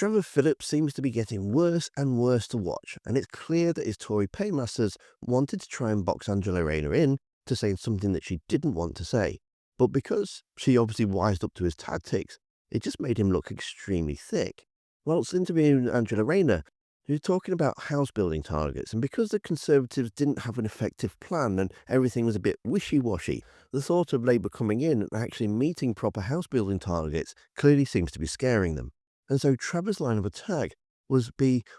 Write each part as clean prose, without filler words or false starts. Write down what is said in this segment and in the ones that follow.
Trevor Phillips seems to be getting worse and worse to watch, and it's clear that his Tory paymasters wanted to try and box Angela Rayner in to say something that she didn't want to say. But because she obviously wised up to his tactics, it just made him look extremely thick. Whilst interviewing Angela Rayner, he was talking about house building targets, and because the Conservatives didn't have an effective plan and everything was a bit wishy-washy, the thought of Labour coming in and actually meeting proper house building targets clearly seems to be scaring them. And so Trevor's line of attack was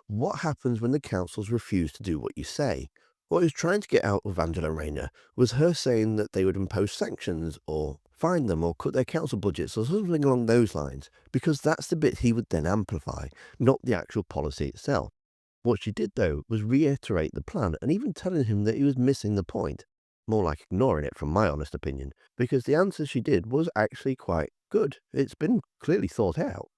what happens when the councils refuse to do what you say. What he was trying to get out of Angela Rayner was her saying that they would impose sanctions or fine them or cut their council budgets or something along those lines, because that's the bit he would then amplify, not the actual policy itself. What she did, though, was reiterate the plan and even telling him that he was missing the point. More like ignoring it, from my honest opinion, because the answer she did was actually quite good. It's been clearly thought out.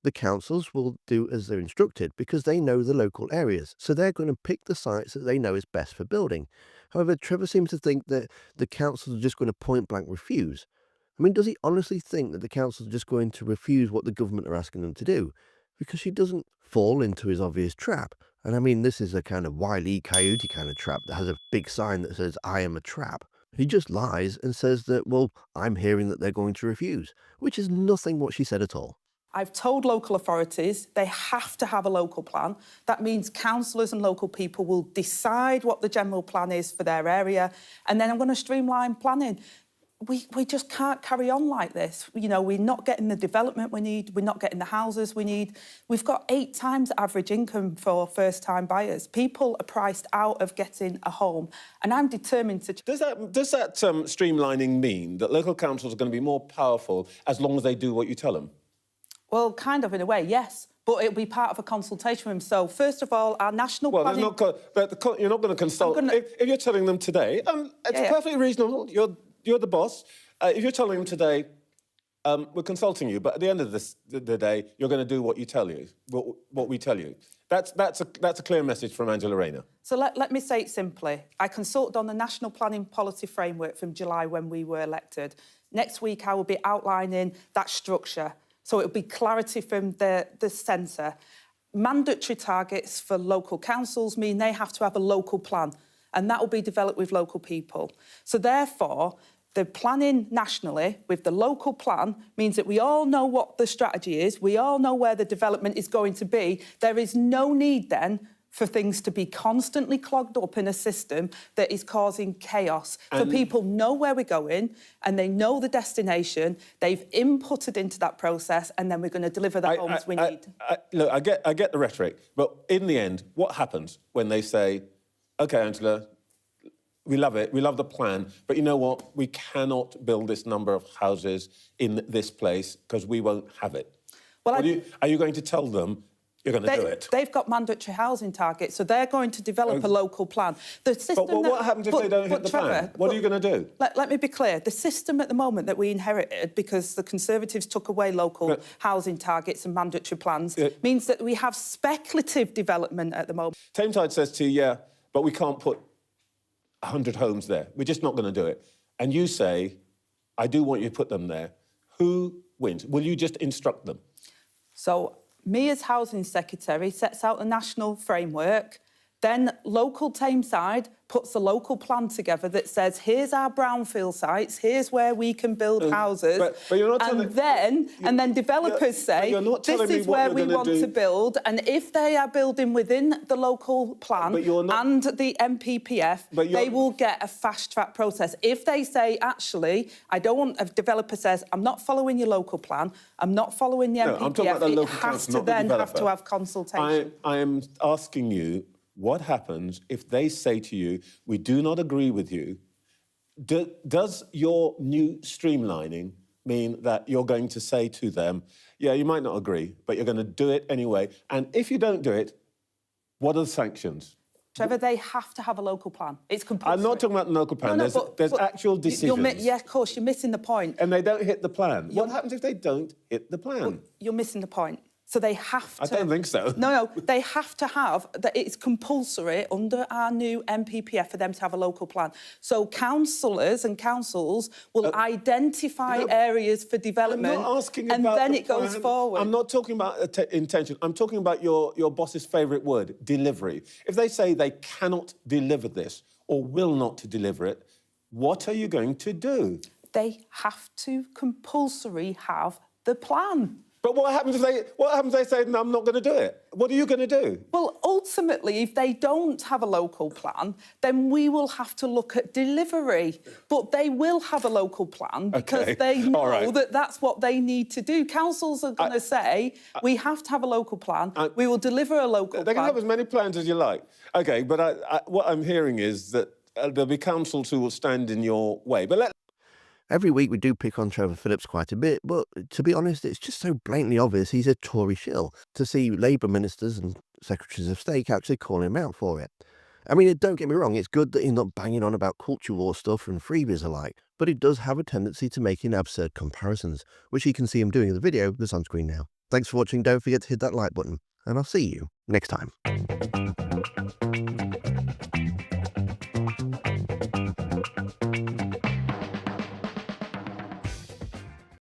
The councils will do as they're instructed because they know the local areas, so they're going to pick the sites that they know is best for building. However, Trevor seems to think that the councils are just going to point blank refuse. I mean, does he honestly think that the councils are just going to refuse what the government are asking them to do? Because she doesn't fall into his obvious trap. And I mean, this is a kind of Wile E. Coyote kind of trap that has a big sign that says, "I am a trap." He just lies and says that, well, I'm hearing that they're going to refuse, which is nothing what she said at all. I've told local authorities they have to have a local plan. That means councillors and local people will decide what the general plan is for their area, and then I'm going to streamline planning. We just can't carry on like this. You know, we're not getting the development we need, we're not getting the houses we need. We've got 8 times average income for first-time buyers. People are priced out of getting a home, and I'm determined to... Does that streamlining mean that local councils are going to be more powerful as long as they do what you tell them? Well, kind of, in a way, yes. But it'll be part of a consultation with them. So, first of all, our national planning... Well, you're not going to consult... If you're telling them today, it's perfectly reasonable. You're the boss. If you're telling them today, we're consulting you, but at the end of the day, you're going to do what you tell you, what we tell you. That's a clear message from Angela Rayner. So let me say it simply. I consulted on the National Planning Policy Framework from July when we were elected. Next week, I will be outlining that structure. So it'll be clarity from the centre. Mandatory targets for local councils mean they have to have a local plan, and that will be developed with local people. So therefore, the planning nationally with the local plan means that we all know what the strategy is, we all know where the development is going to be. There is no need then for things to be constantly clogged up in a system that is causing chaos. So people know where we're going and they know the destination, they've inputted into that process, and then we're going to deliver the homes we need. Look, I get the rhetoric, but in the end, what happens when they say, OK, Angela, we love it, we love the plan, but you know what? We cannot build this number of houses in this place because we won't have it. Well, are you going to tell them you're going to do it? They've got mandatory housing targets, so they're going to develop a local plan. The system but what happens if they don't hit the plan? What are you going to do? Let me be clear. The system at the moment that we inherited, because the Conservatives took away local housing targets and mandatory plans, means that we have speculative development at the moment. Tametide says to you, yeah, but we can't put 100 homes there. We're just not going to do it. And you say, I do want you to put them there. Who wins? Will you just instruct them? So, me as Housing Secretary sets out the national framework, then local Tameside puts a local plan together that says, here's our brownfield sites, here's where we can build houses, but you're not and then developers say, this is where we want to build, and if they are building within the local plan and the MPPF, they will get a fast-track process. If they say, actually, I don't want... A developer says, I'm not following your local plan, I'm not following the MPPF, it has to then have to have consultation. I am asking you, what happens if they say to you, we do not agree with you? Does your new streamlining mean that you're going to say to them, yeah, you might not agree, but you're going to do it anyway? And if you don't do it, what are the sanctions? Trevor, they have to have a local plan. It's compulsory. I'm not talking about the local plan. There's actual decisions. Yeah, of course, you're missing the point. And they don't hit the plan. What happens if they don't hit the plan? Well, you're missing the point. So they have to... I don't think so. No, they have to have... that. It's compulsory under our new NPPF for them to have a local plan. So councillors and councils will identify areas for development, I'm not asking and about then the it goes plan. forward. I'm not talking about intention. I'm talking about your boss's favourite word, delivery. If they say they cannot deliver this or will not deliver it, what are you going to do? They have to compulsory have the plan. But what happens if they say, no, I'm not going to do it? What are you going to do? Well, ultimately, if they don't have a local plan, then we will have to look at delivery. But they will have a local plan because they know that that's what they need to do. Councils are going to say, we have to have a local plan. We will deliver a local plan. They can have as many plans as you like. OK, but what I'm hearing is that there'll be councils who will stand in your way. But Every week we do pick on Trevor Phillips quite a bit, but to be honest, it's just so blatantly obvious he's a Tory shill to see Labour ministers and secretaries of state actually calling him out for it. I mean, don't get me wrong, it's good that he's not banging on about culture war stuff and freebies alike, but he does have a tendency to making absurd comparisons, which you can see him doing in the video that's on screen now. Thanks for watching, don't forget to hit that like button, and I'll see you next time.